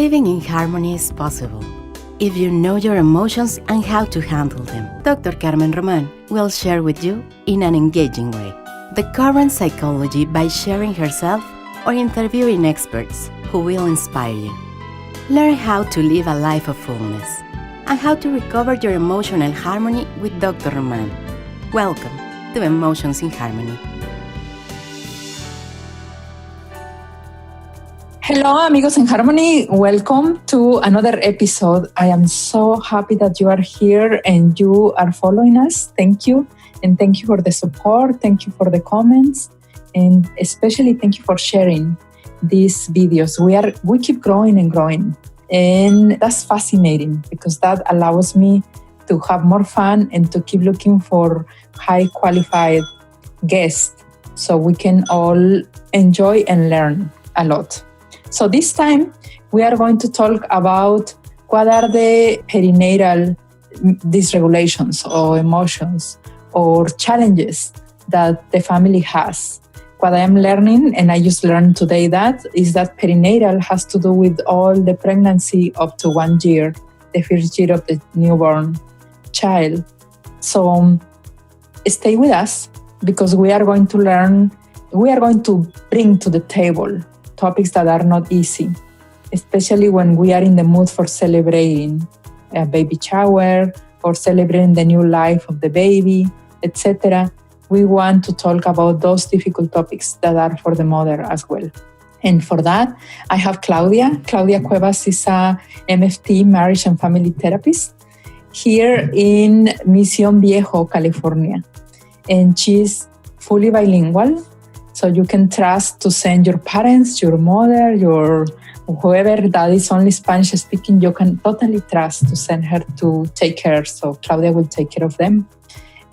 Living in harmony is possible if you know your emotions and how to handle them. Dr. Carmen Roman will share with you in an engaging way the current psychology by sharing herself or interviewing experts who will inspire you. Learn how to live a life of fullness and how to recover your emotional harmony with Dr. Roman. Welcome to Emotions in Harmony. Hello, amigos in harmony. Welcome to another episode. I am so happy that you are here and you are following us. Thank you. And thank you for the support. Thank you for the comments. And especially thank you for sharing these videos. We keep growing and growing. And that's fascinating because that allows me to have more fun and to keep looking for high qualified guests so we can all enjoy and learn a lot. So this time we are going to talk about what are the perinatal dysregulations or emotions or challenges that the family has. What I am learning, and I just learned today that, is that perinatal has to do with all the pregnancy up to 1 year, the first year of the newborn child. So stay with us because we are going to bring to the table topics that are not easy, especially when we are in the mood for celebrating a baby shower or celebrating the new life of the baby, etc. We want to talk about those difficult topics that are for the mother as well. And for that, I have Claudia. Claudia Cuevas is a LMFT, marriage and family therapist here in Mission Viejo, California. And she's fully bilingual. So you can trust to send your parents, your mother, your whoever that is only Spanish speaking, you can totally trust to send her to take care. So Claudia will take care of them.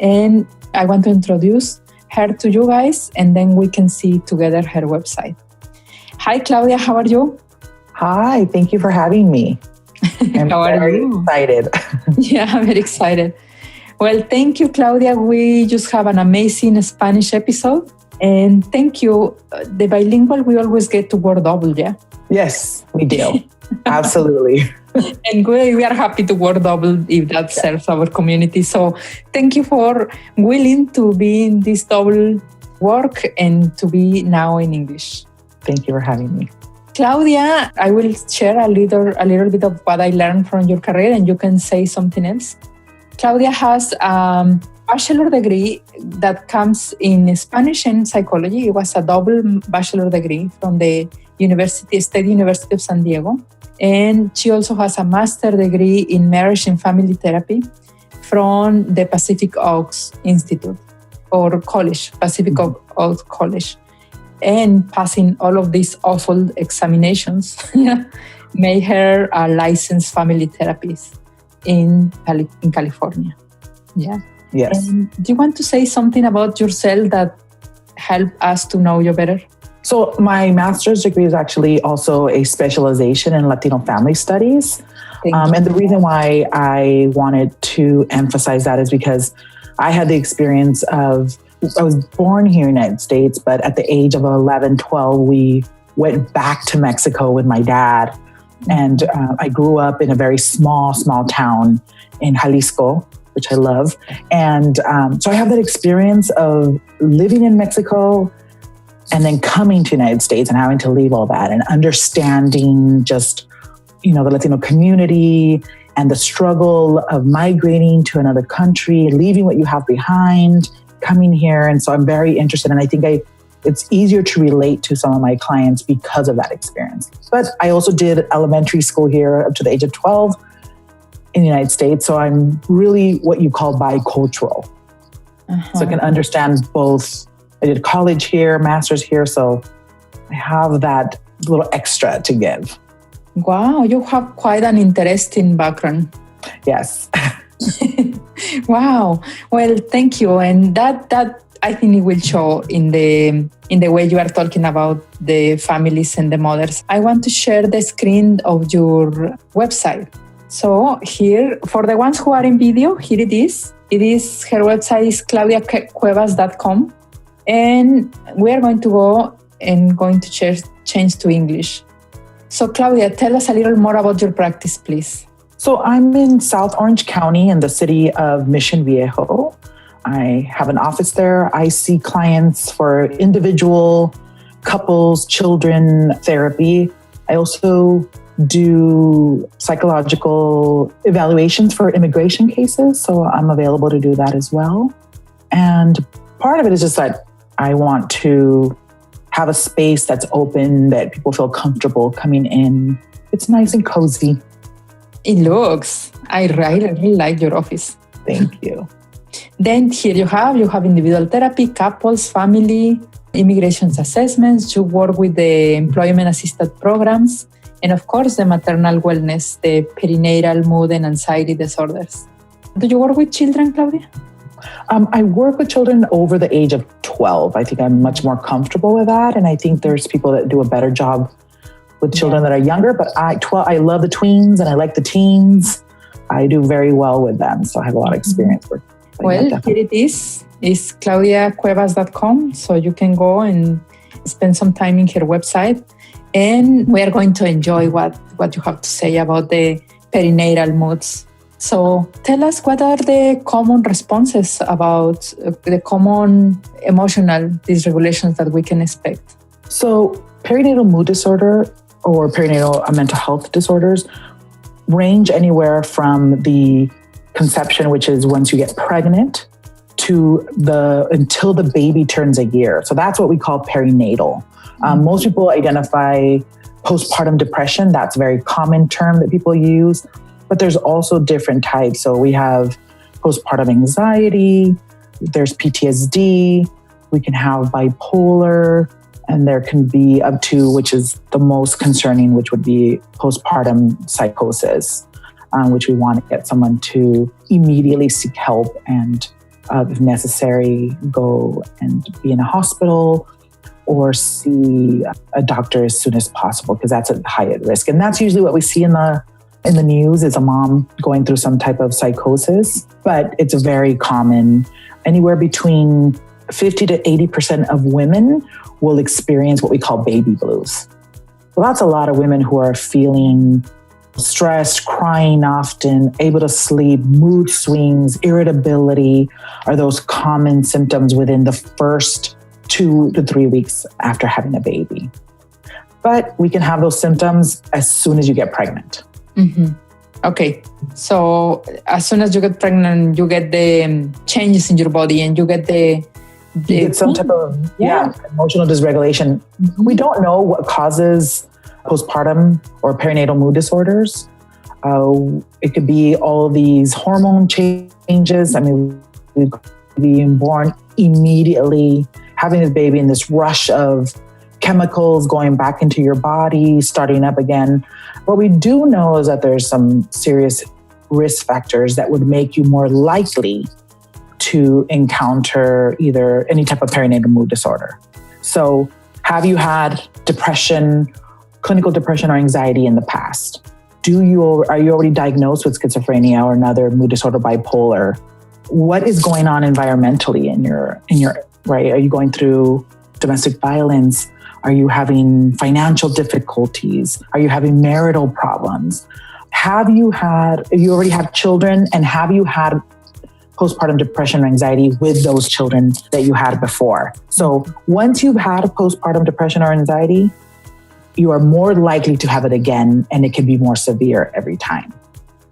And I want to introduce her to you guys, and then we can see together her website. Hi, Claudia, how are you? Hi, thank you for having me. I'm very excited. Yeah, I'm very excited. Well, thank you, Claudia. We just have an amazing Spanish episode. And thank you. The bilingual, we always get to word double, yeah? Yes, we do. Absolutely. And we are happy to word double if that serves our community. So thank you for willing to be in this double work and to be now in English. Thank you for having me. Claudia, I will share a little bit of what I learned from your career and you can say something else. Claudia has a bachelor degree that comes in Spanish and psychology. It was a double bachelor degree from the State University of San Diego. And she also has a master degree in marriage and family therapy from the Pacific Oaks Institute or College, Pacific Oaks College. And passing all of these awful examinations made her a licensed family therapist in California. Yeah. Yes. Do you want to say something about yourself that helped us to know you better? So my master's degree is actually also a specialization in Latino family studies. And the reason why I wanted to emphasize that is because I had the experience of, I was born here in the United States, but at the age of 11, 12, we went back to Mexico with my dad. And I grew up in a very small town in Jalisco, which I love. And so I have that experience of living in Mexico and then coming to the United States and having to leave all that and understanding just, the Latino community and the struggle of migrating to another country, leaving what you have behind, coming here. And so I'm very interested. And I think it's easier to relate to some of my clients because of that experience. But I also did elementary school here up to the age of 12 in the United States. So I'm really what you call bicultural. So I can understand both. I did college here, master's here. So I have that little extra to give. Wow, you have quite an interesting background. Yes. Wow. Well, thank you. And that I think it will show in the way you are talking about the families and the mothers. I want to share the screen of your website. So here, for the ones who are in video, here it is. Her website is claudiacuevas.com. And we are going to go and change to English. So Claudia, tell us a little more about your practice, please. So I'm in South Orange County in the city of Mission Viejo. I have an office there. I see clients for individual, couples, children therapy. I also do psychological evaluations for immigration cases. So I'm available to do that as well. And part of it is just that I want to have a space that's open, that people feel comfortable coming in. It's nice and cozy. It looks. I really like your office. Thank you. Then here you have individual therapy, couples, family, immigration assessments. You work with the employment assisted programs, and of course the maternal wellness, the perinatal mood and anxiety disorders. Do you work with children, Claudia? I work with children over the age of 12. I think I'm much more comfortable with that. And I think there's people that do a better job with children that are younger, but I love the tweens and I like the teens. I do very well with them. So I have a lot of experience with them. Well, here it is claudiacuevas.com. So you can go and spend some time in her website. And we are going to enjoy what you have to say about the perinatal moods. So tell us, what are the common responses about the common emotional dysregulations that we can expect? So perinatal mood disorder or perinatal mental health disorders range anywhere from the conception, which is once you get pregnant, to until the baby turns a year. So that's what we call perinatal. Most people identify postpartum depression. That's a very common term that people use. But there's also different types. So we have postpartum anxiety, there's PTSD, we can have bipolar, and there can be up to, which is the most concerning, which would be postpartum psychosis, which we want to get someone to immediately seek help and, if necessary, go and be in a hospital or see a doctor as soon as possible, because that's at high risk. And that's usually what we see in the news, is a mom going through some type of psychosis, but it's very common. Anywhere between 50 to 80% of women will experience what we call baby blues. So that's a lot of women who are feeling stressed, crying often, able to sleep, mood swings, irritability are those common symptoms within the first 2 to 3 weeks after having a baby. But we can have those symptoms as soon as you get pregnant. Mm-hmm. Okay, so as soon as you get pregnant, you get the changes in your body and you get you get some type of emotional dysregulation. Mm-hmm. We don't know what causes postpartum or perinatal mood disorders. It could be all these hormone changes. I mean, we could be being born immediately, having this baby in this rush of chemicals going back into your body, starting up again. What we do know is that there's some serious risk factors that would make you more likely to encounter either any type of perinatal mood disorder. So have you had depression, clinical depression or anxiety in the past? Are you already diagnosed with schizophrenia or another mood disorder, bipolar? What is going on environmentally in your right? Are you going through domestic violence? Are you having financial difficulties? Are you having marital problems? If you already have children, and have you had postpartum depression or anxiety with those children that you had before? So once you've had a postpartum depression or anxiety, you are more likely to have it again, and it can be more severe every time.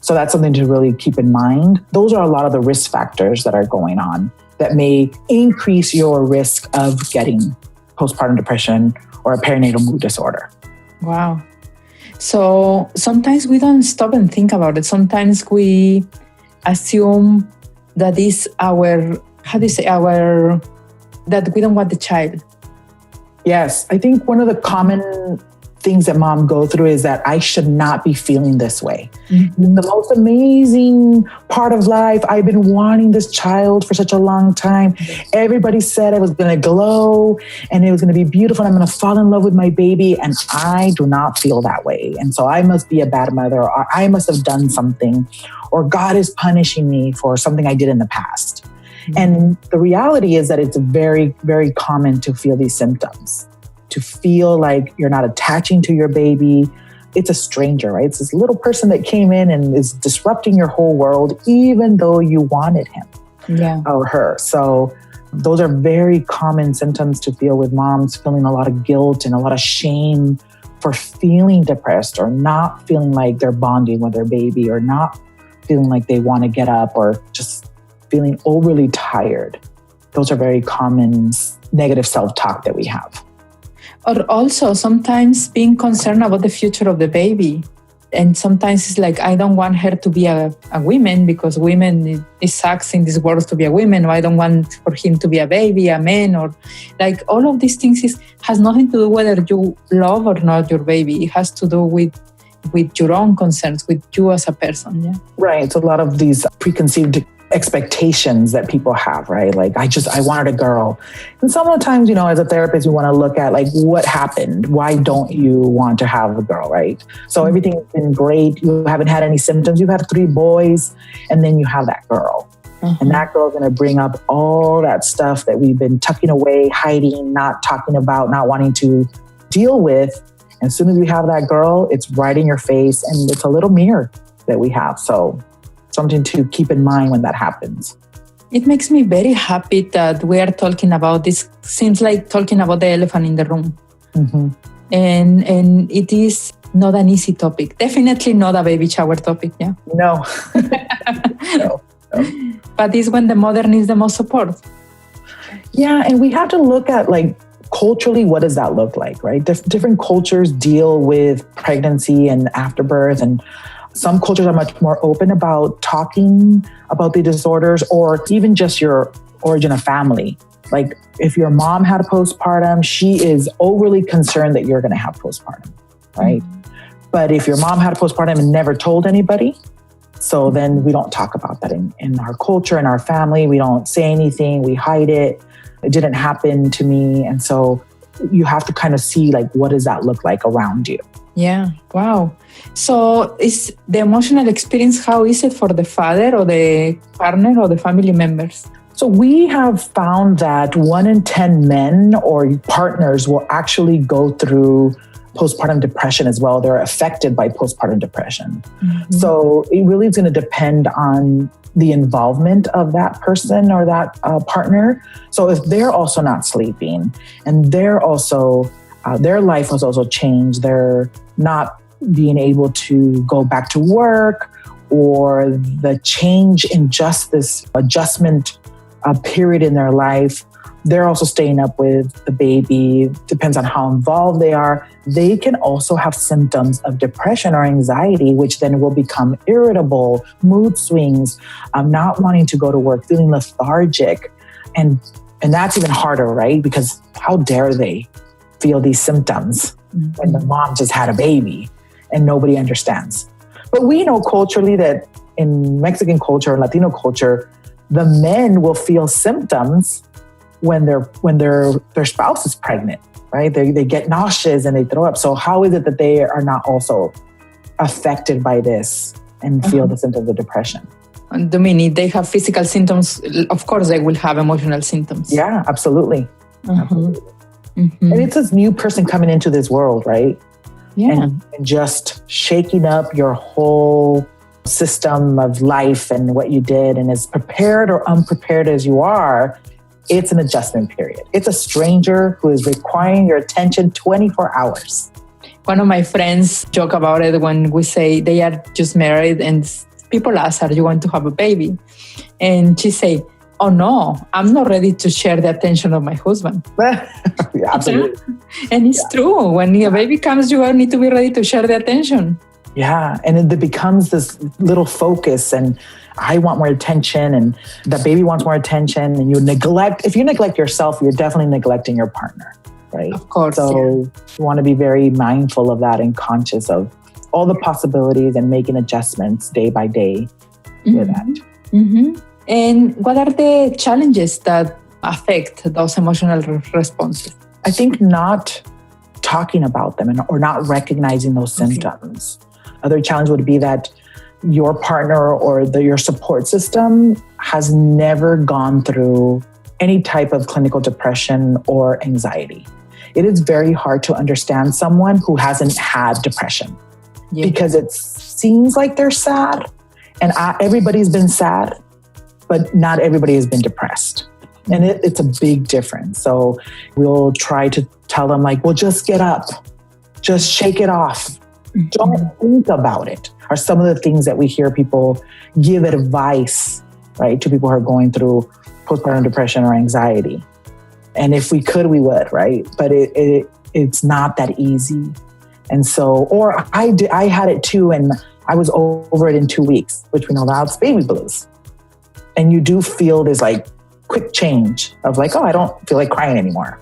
So that's something to really keep in mind. Those are a lot of the risk factors that are going on that may increase your risk of getting postpartum depression or a perinatal mood disorder. Wow. So sometimes we don't stop and think about it. Sometimes we assume that is that we don't want the child. Yes. I think one of the common things that mom go through is that I should not be feeling this way. Mm-hmm. The most amazing part of life. I've been wanting this child for such a long time. Mm-hmm. Everybody said I was going to glow and it was going to be beautiful. And I'm going to fall in love with my baby. And I do not feel that way. And so I must be a bad mother, or I must have done something, or God is punishing me for something I did in the past. Mm-hmm. And the reality is that it's very, very common to feel these symptoms, to feel like you're not attaching to your baby, it's a stranger, right? It's this little person that came in and is disrupting your whole world, even though you wanted him or her. So those are very common symptoms to feel with moms, feeling a lot of guilt and a lot of shame for feeling depressed or not feeling like they're bonding with their baby or not feeling like they want to get up or just feeling overly tired. Those are very common negative self-talk that we have. Or also sometimes being concerned about the future of the baby. And sometimes it's like, I don't want her to be a woman because women, it sucks in this world to be a woman. Or I don't want for him to be a baby, a man, or like all of these things has nothing to do whether you love or not your baby. It has to do with your own concerns, with you as a person. Yeah. Right. It's a lot of these preconceived expectations that people have, right? Like, I wanted a girl. And some of the times, as a therapist, you want to look at like, what happened? Why don't you want to have a girl, right? So everything's been great. You haven't had any symptoms. You have 3 boys, and then you have that girl. Mm-hmm. And that girl's going to bring up all that stuff that we've been tucking away, hiding, not talking about, not wanting to deal with. And as soon as we have that girl, it's right in your face, and it's a little mirror that we have. So something to keep in mind when that happens. It makes me very happy that we are talking about this. Seems like talking about the elephant in the room. Mm-hmm. And it is not an easy topic. Definitely not a baby shower topic, yeah? No. No. But it's when the mother needs the most support. Yeah, and we have to look at like culturally, what does that look like, right? Different cultures deal with pregnancy and afterbirth, and some cultures are much more open about talking about the disorders or even just your origin of family. Like if your mom had a postpartum, she is overly concerned that you're going to have postpartum, right? Mm-hmm. But if your mom had a postpartum and never told anybody, so then we don't talk about that in our culture, in our family. We don't say anything. We hide it. It didn't happen to me. And so you have to kind of see like, what does that look like around you? Yeah. Wow. So is the emotional experience, how is it for the father or the partner or the family members? So we have found that 1 in 10 men or partners will actually go through postpartum depression as well. They're affected by postpartum depression. Mm-hmm. So it really is going to depend on the involvement of that person or that partner. So if they're also not sleeping and they're also, their life has also changed, they're not being able to go back to work, or the change in just this adjustment period in their life, they're also staying up with the baby, depends on how involved they are. They can also have symptoms of depression or anxiety, which then will become irritable, mood swings, not wanting to go to work, feeling lethargic. And that's even harder, right? Because how dare they feel these symptoms when the mom just had a baby and nobody understands. But we know culturally that in Mexican culture and Latino culture, the men will feel symptoms when their spouse is pregnant, right? They get nauseous and they throw up. So how is it that they are not also affected by this and feel the symptoms of depression? And I mean, if they have physical symptoms, of course they will have emotional symptoms. Yeah, absolutely. Absolutely. Mm-hmm. And it's this new person coming into this world, right? Yeah. And just shaking up your whole system of life and what you did. And as prepared or unprepared as you are, it's an adjustment period. It's a stranger who is requiring your attention 24 hours. One of my friends joke about it when we say they are just married and people ask, are you going to have a baby? And she say, oh no, I'm not ready to share the attention of my husband. Yeah, absolutely. And it's true. When a baby comes, you need to be ready to share the attention. Yeah, and it becomes this little focus, and I want more attention, and the baby wants more attention, and if you neglect yourself, you're definitely neglecting your partner, right? Of course. So you want to be very mindful of that and conscious of all the possibilities and making adjustments day by day with that. Mm-hmm. And what are the challenges that affect those emotional responses? I think not talking about them or not recognizing those symptoms. Other challenge would be that your partner or your support system has never gone through any type of clinical depression or anxiety. It is very hard to understand someone who hasn't had depression. because it seems like they're sad. And everybody's been sad, but not everybody has been depressed. And it's a big difference. So we'll try to tell them like, well, just get up, just shake it off. Don't think about it, are some of the things that we hear people give advice, right, to people who are going through postpartum depression or anxiety. And if we could, we would, right? But it's not that easy. And so, or I had it too, and I was over it in 2 weeks, which we know that's baby blues. And you do feel this like quick change of like, oh, I don't feel like crying anymore.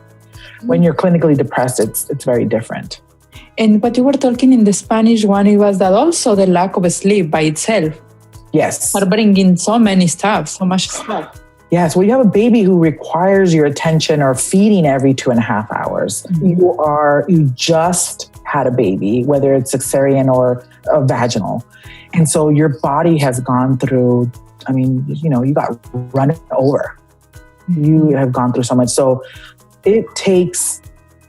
When you're clinically depressed, it's very different. And what you were talking in the Spanish one, it was that also the lack of sleep by itself. Yes. Are bringing so much stuff. Yes. Well, you have a baby who requires your attention or feeding every 2.5 hours. Mm-hmm. You just had a baby, whether it's cesarean or vaginal. And so your body has gone through, you got run over. You have gone through so much. So it takes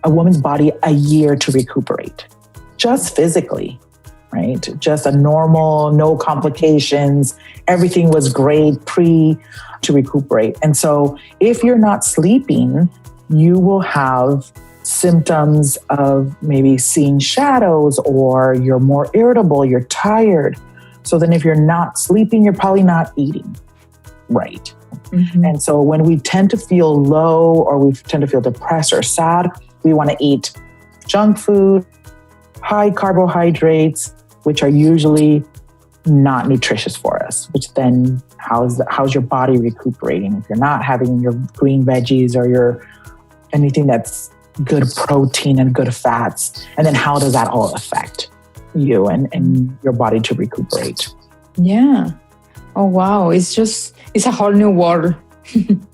a woman's body a year to recuperate, just physically, right? Just a normal, no complications. Everything was great to recuperate. And so if you're not sleeping, you will have symptoms of maybe seeing shadows, or you're more irritable, you're tired. So then if you're not sleeping, you're probably not eating right. Mm-hmm. And so when we tend to feel low or we tend to feel depressed or sad, we want to eat junk food, high carbohydrates, which are usually not nutritious for us, which then how's your body recuperating if you're not having your green veggies or your anything that's good protein and good fats? And then how does that all affect you and your body to recuperate? Yeah. Oh, wow. It's a whole new world.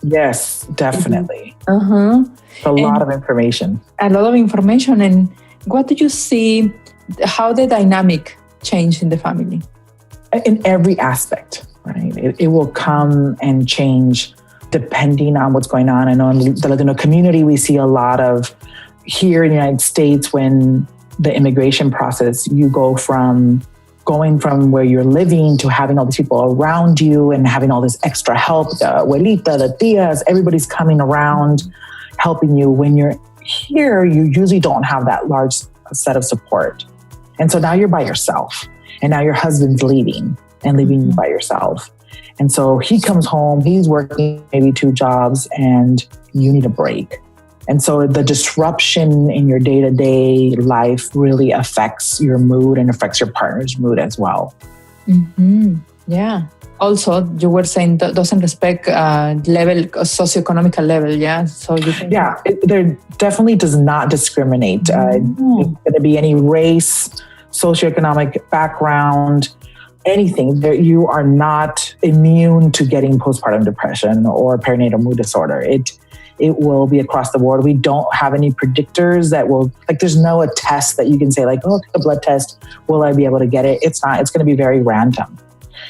Yes, definitely. Uh-huh. A lot of information. A lot of information. And what did you see, how the dynamic changed in the family? In every aspect, right? It will come and change depending on what's going on. I know in the Latino community, we see a lot of, here in the United States, when the immigration process, you go from going from where you're living to having all these people around you and having all this extra help, the abuelita, the tias, everybody's coming around, helping you. When you're here, you usually don't have that large set of support. And so now you're by yourself. And now your husband's leaving you by yourself. And so he comes home, he's working maybe 2 jobs, and you need a break. And so the disruption in your day-to-day life really affects your mood and affects your partner's mood as well. Mm-hmm. Yeah. Also, you were saying that doesn't respect socioeconomic level, yeah? So you think there definitely does not discriminate. It's going to be any race, socioeconomic background, anything. You are not immune to getting postpartum depression or perinatal mood disorder. It will be across the board. We don't have any predictors that will, there's no test that you can say take a blood test. Will I be able to get it? It's not. It's going to be very random.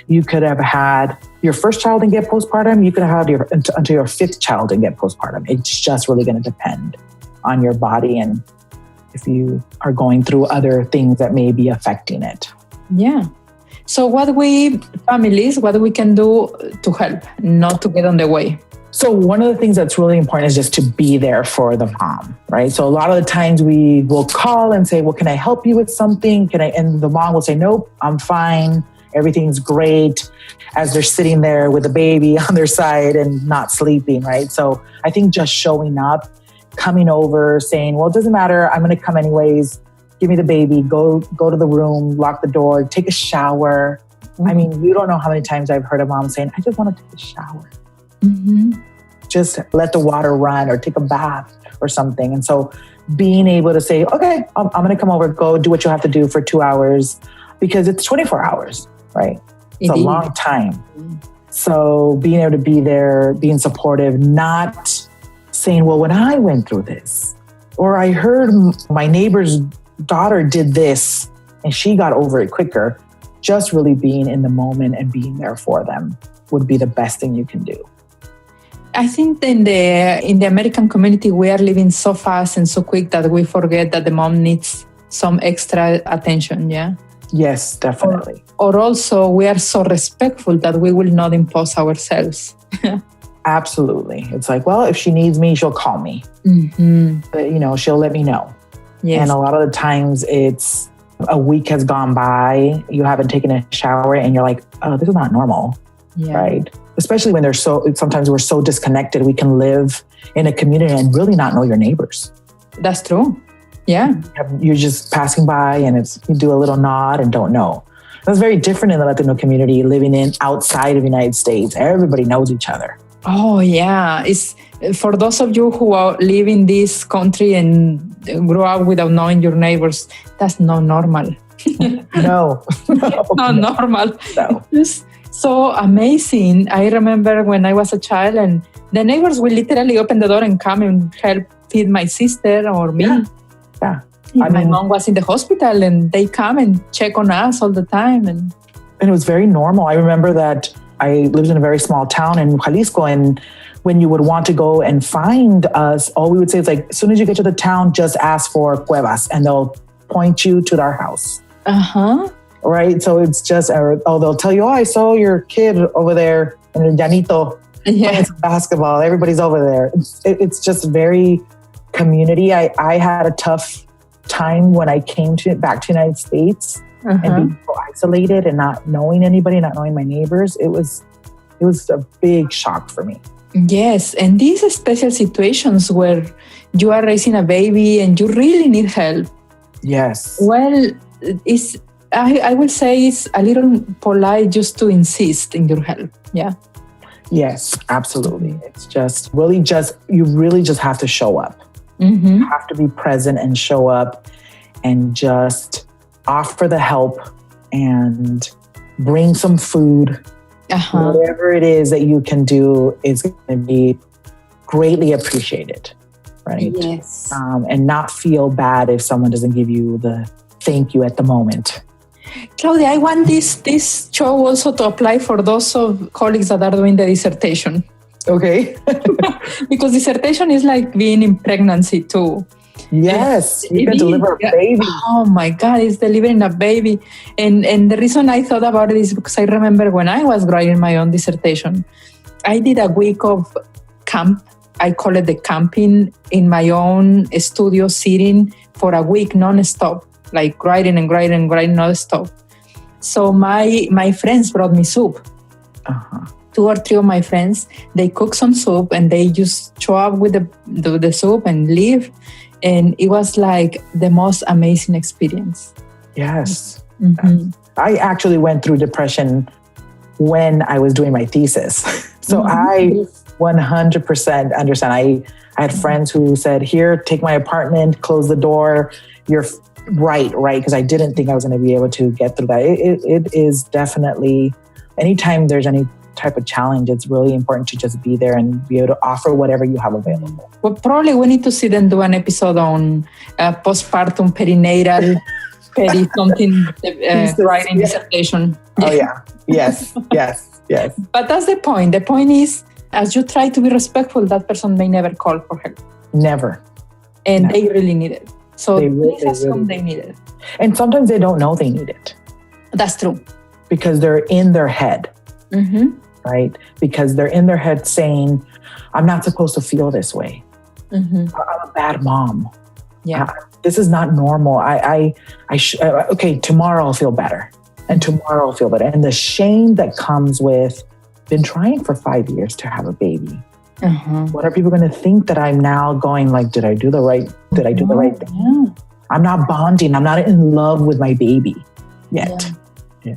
You could have had your first child and get postpartum. You could have had until your 5th child and get postpartum. It's just really going to depend on your body and if you are going through other things that may be affecting it. Yeah. So what we can do to help, not to get on the way? So one of the things that's really important is just to be there for the mom, right? So a lot of the times we will call and say, well, can I help you with something? And the mom will say, nope, I'm fine. Everything's great, as they're sitting there with a baby on their side and not sleeping, right? So I think just showing up, coming over, saying, well, it doesn't matter. I'm going to come anyways. Give me the baby, go to the room, lock the door, take a shower. Mm-hmm. I mean, you don't know how many times I've heard a mom saying, I just want to take a shower. Mm-hmm. Just let the water run or take a bath or something. And so being able to say, okay, I'm going to come over, go do what you have to do for 2 hours, because it's 24 hours, right? It's a long time. Mm-hmm. So being able to be there, being supportive, not saying, well, when I went through this, or I heard my neighbor's daughter did this and she got over it quicker, just really being in the moment and being there for them would be the best thing you can do. I think in the American community, we are living so fast and so quick that we forget that the mom needs some extra attention, yeah? Yes, definitely. Or also we are so respectful that we will not impose ourselves. Absolutely. It's like, well, if she needs me, she'll call me. But, she'll let me know. Yes. And a lot of the times it's a week has gone by, you haven't taken a shower, and you're like, oh, this is not normal. Yeah. Right? Especially when sometimes we're so disconnected. We can live in a community and really not know your neighbors. That's true. Yeah. You're just passing by and you do a little nod and don't know. That's very different in the Latino community, living outside of the United States. Everybody knows each other. Oh, yeah. It's for those of you who live in this country and grew up without knowing your neighbors, that's not normal. No. Not normal. No. It's so amazing. I remember when I was a child and the neighbors will literally open the door and come and help feed my sister or me. Yeah. My mom was in the hospital and they come and check on us all the time. And it was very normal. I remember that I lived in a very small town in Jalisco, and when you would want to go and find us, all we would say is like, as soon as you get to the town, just ask for Cuevas and they'll point you to our house. Right? So it's just, they'll tell you, I saw your kid over there in the Llanito playing some basketball. Everybody's over there. It's just very community. I had a tough time when I came back to the United States and being so isolated and not knowing anybody, not knowing my neighbors. It was a big shock for me. Yes. And these special situations where you are raising a baby and you really need help. Yes. Well, I will say it's a little polite just to insist in your help. Yeah. Yes, absolutely. It's you really just have to show up. You have to be present and show up and just offer the help and bring some food. Whatever it is that you can do is going to be greatly appreciated, right? Yes. And not feel bad if someone doesn't give you the thank you at the moment. Claudia, I want this show also to apply for those of colleagues that are doing the dissertation. Okay. Because dissertation is like being in pregnancy too. Yes, you can deliver a baby. Oh my God, it's delivering a baby. And the reason I thought about it is because I remember when I was writing my own dissertation, I did a week of camp. I call it the camping in my own studio, sitting for a week non-stop, like writing and writing and writing non-stop. So my friends brought me soup. 2 or 3 of my friends, they cook some soup and they just show up with the soup and leave. And it was like the most amazing experience. Yes. I actually went through depression when I was doing my thesis. So I 100% understand. I had friends who said, here, take my apartment, close the door. You're right? Because I didn't think I was going to be able to get through that. It is definitely, anytime there's any type of challenge, it's really important to just be there and be able to offer whatever you have available. Well, probably we need to sit and do an episode on postpartum, perinatal, something, writing dissertation. Oh yeah, yes. But that's the point. The point is, as you try to be respectful, that person may never call for help. Never. And they really need it. So please assume they need it. And sometimes they don't know they need it. That's true. Because they're in their head. Right? Because they're in their head saying, I'm not supposed to feel this way. I'm a bad mom. Yeah. This is not normal. Okay, tomorrow I'll feel better. And tomorrow I'll feel better. And the shame that comes with, been trying for 5 years to have a baby. What are people going to think that I'm now going like, did I do the right thing? Yeah. I'm not bonding. I'm not in love with my baby yet. Yeah.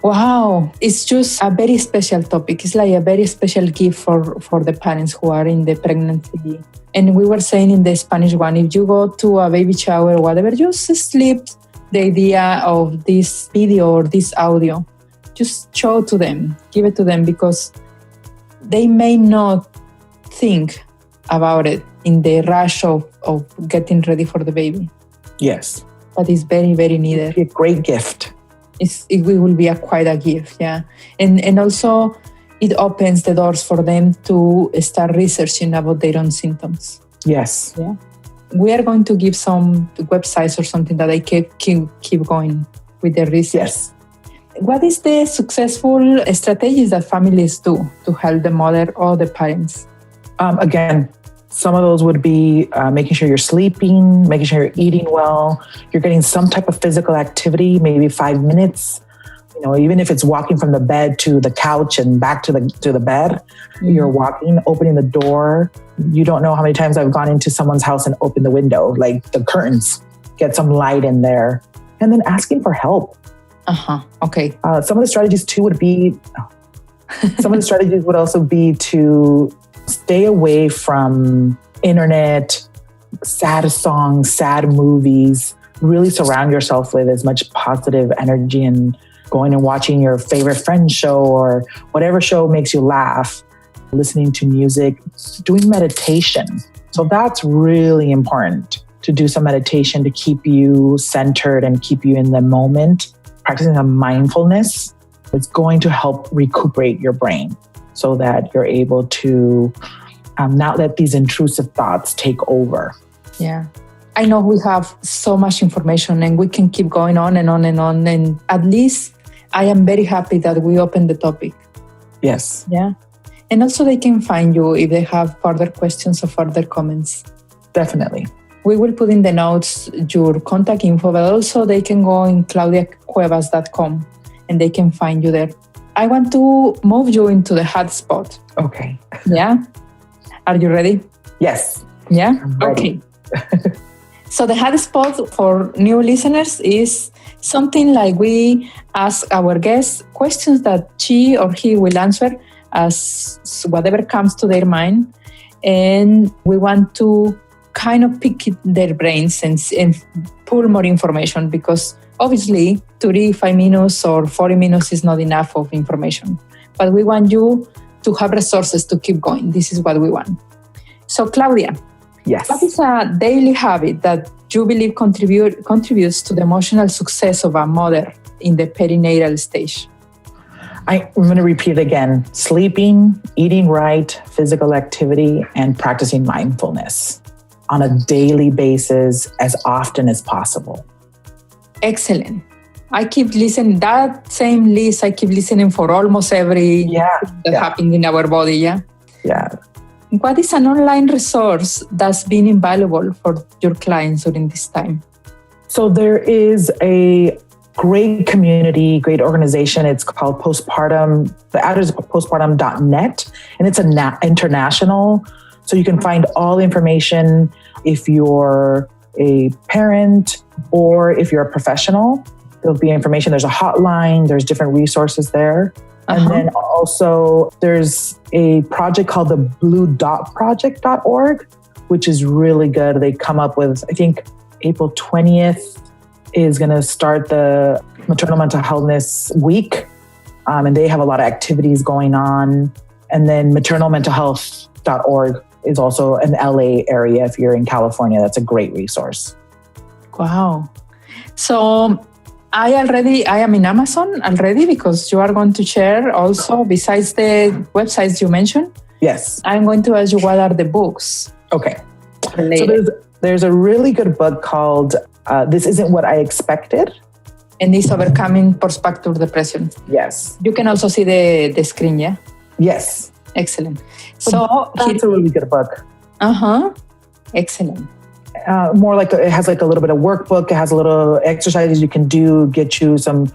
Wow. It's just a very special topic. It's like a very special gift for the parents who are in the pregnancy. And we were saying in the Spanish one, if you go to a baby shower or whatever, just slip the idea of this video or this audio. Just show to them, give it to them, because they may not think about it in the rush of getting ready for the baby. Yes. But it's very, very needed. It's a great gift. It will be quite a gift, yeah. And also it opens the doors for them to start researching about their own symptoms. Yes. Yeah. We are going to give some websites or something that I keep going. with the research. Yes. What is the successful strategies that families do to help the mother or the parents? Again, some of those would be making sure you're sleeping, making sure you're eating well, you're getting some type of physical activity, maybe 5 minutes. Even if it's walking from the bed to the couch and back to the bed, you're walking, opening the door. You don't know how many times I've gone into someone's house and opened the window, like the curtains, get some light in there, and then asking for help. Okay. Some of the strategies too would be, some of the strategies would also be to stay away from internet, sad songs, sad movies. Really surround yourself with as much positive energy and going and watching your favorite Friends show or whatever show makes you laugh, listening to music, doing meditation. So that's really important, to do some meditation to keep you centered and keep you in the moment. Practicing some mindfulness is going to help recuperate your brain so that you're able to not let these intrusive thoughts take over. Yeah. I know we have so much information and we can keep going on and on and on. And at least I am very happy that we opened the topic. Yes. Yeah. And also they can find you if they have further questions or further comments. Definitely. We will put in the notes your contact info, but also they can go in claudiacuevas.com and they can find you there. I want to move you into the hot spot. Okay. Yeah. Are you ready? Yes. Yeah? I'm ready. Okay. So the hot spot for new listeners is something like we ask our guests questions that she or he will answer as whatever comes to their mind. And we want to kind of pick their brains and pull more information, because obviously 35 minutes or 40 minutes is not enough of information. But we want you to have resources to keep going. This is what we want. So Claudia, yes. What is a daily habit that you believe contributes to the emotional success of a mother in the perinatal stage? I'm going to repeat it again. Sleeping, eating right, physical activity, and practicing mindfulness on a daily basis as often as possible. Excellent. I keep listening, that same list, I keep listening for almost every thing that happened in our body, yeah? Yeah. What is an online resource that's been invaluable for your clients during this time? So there is a great community, great organization. It's called Postpartum. The address is postpartum.net, and it's international. So you can find all the information if you're a parent or if you're a professional. There'll be information. There's a hotline. There's different resources there. And then also there's a project called the bluedotproject.org, which is really good. They come up with, I think, April 20th is going to start the Maternal Mental Healthness Week. And they have a lot of activities going on. And then maternalmentalhealth.org is also an LA area. If you're in California, that's a great resource. Wow. So I am in Amazon already, because you are going to share also, besides the websites you mentioned. Yes. I'm going to ask you, what are the books? Okay. So there's a really good book called This Isn't What I Expected. And it's Overcoming Postpartum Depression. Yes. You can also see the screen, yeah? Yes. Excellent. So that's a really good book. Excellent. More like it has like a little bit of workbook. It has a little exercises you can do, get you some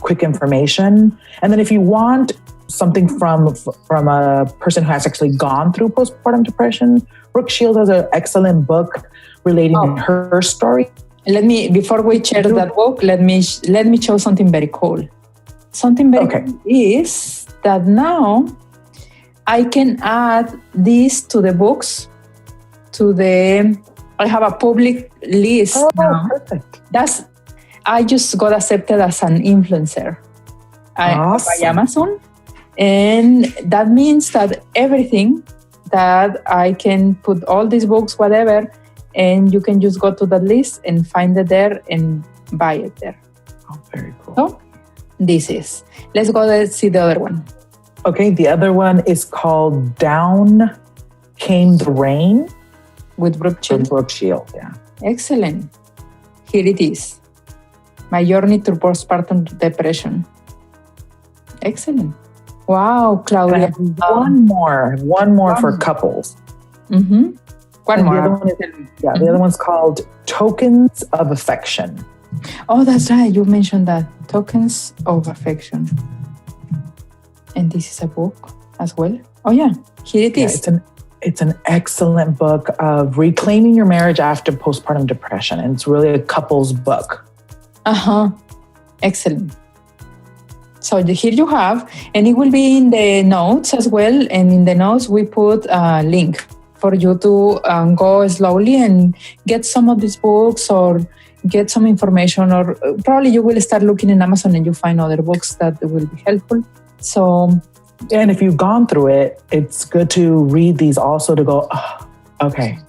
quick information. And then if you want something from a person who has actually gone through postpartum depression, Brooke Shields has an excellent book relating to her story. Before we share that book, let me show something very cool. Something very cool is that now I can add this to the books, I have a public list now. Perfect. I just got accepted as an influencer by Amazon. And that means that everything that I can put all these books, whatever, and you can just go to that list and find it there and buy it there. Oh, very cool. So let's go see the other one. Okay, the other one is called Down Came the Rain. With Brooke Shields. Brooke Shields, yeah. Excellent. Here it is. My journey through postpartum depression. Excellent. Wow, Claudia. One more for couples. Mm-hmm. One more. The other one's called Tokens of Affection. Oh, that's right. You mentioned that. Tokens of Affection. And this is a book as well. Oh, yeah. Here it is. It's an excellent book of reclaiming your marriage after postpartum depression. And it's really a couple's book. Excellent. So here you have, and it will be in the notes as well. And in the notes, we put a link for you to go slowly and get some of these books or get some information, or probably you will start looking in Amazon and you find other books that will be helpful. So, and if you've gone through it, it's good to read these also to go, oh, okay.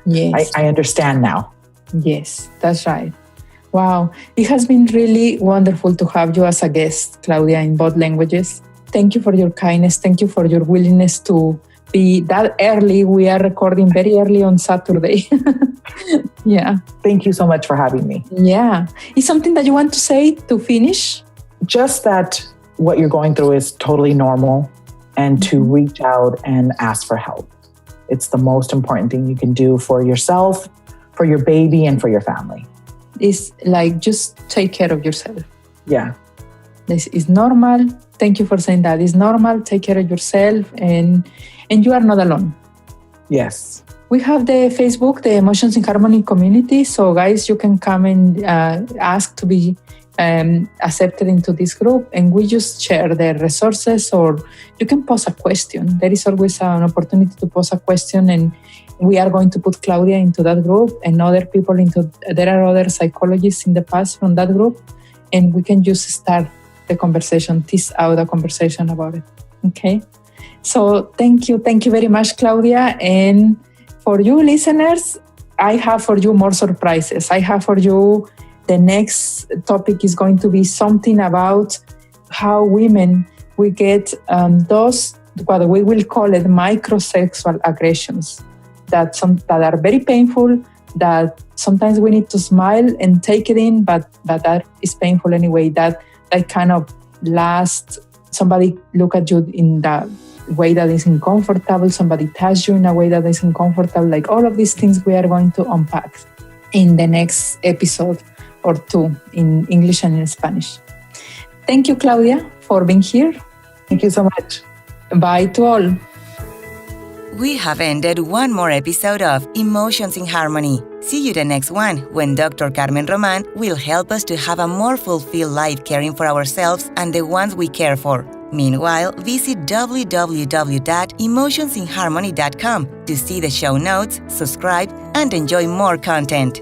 Yes. I understand now. Yes, that's right. Wow. It has been really wonderful to have you as a guest, Claudia, in both languages. Thank you for your kindness. Thank you for your willingness to be that early. We are recording very early on Saturday. Yeah. Thank you so much for having me. Yeah. Is something that you want to say to finish? Just that what you're going through is totally normal, and to reach out and ask for help. It's the most important thing you can do for yourself, for your baby, and for your family. It's like, just take care of yourself. Yeah. This is normal. Thank you for saying that. It's normal. Take care of yourself, and you are not alone. Yes. We have the Facebook, the Emotions in Harmony community. So guys, you can come and ask to be accepted into this group, and we just share the resources, or you can pose a question. There is always an opportunity to pose a question, and we are going to put Claudia into that group and other people there are other psychologists in the past from that group, and we can just start the conversation, tease out a conversation about it. Okay. So thank you very much, Claudia. And for you listeners, I have for you more surprises. I have for you, the next topic is going to be something about how women, we get those, what we will call it, microsexual aggressions that are very painful, that sometimes we need to smile and take it in, but that is painful anyway. That kind of lasts. Somebody look at you in that way that is uncomfortable, somebody touch you in a way that is uncomfortable. Like all of these things we are going to unpack in the next episode or two in English and in Spanish. Thank you, Claudia, for being here. Thank you so much. Bye to all. We have ended one more episode of Emotions in Harmony. See you the next one, when Dr. Carmen Roman will help us to have a more fulfilled life caring for ourselves and the ones we care for. Meanwhile, visit www.emotionsinharmony.com to see the show notes, subscribe, and enjoy more content.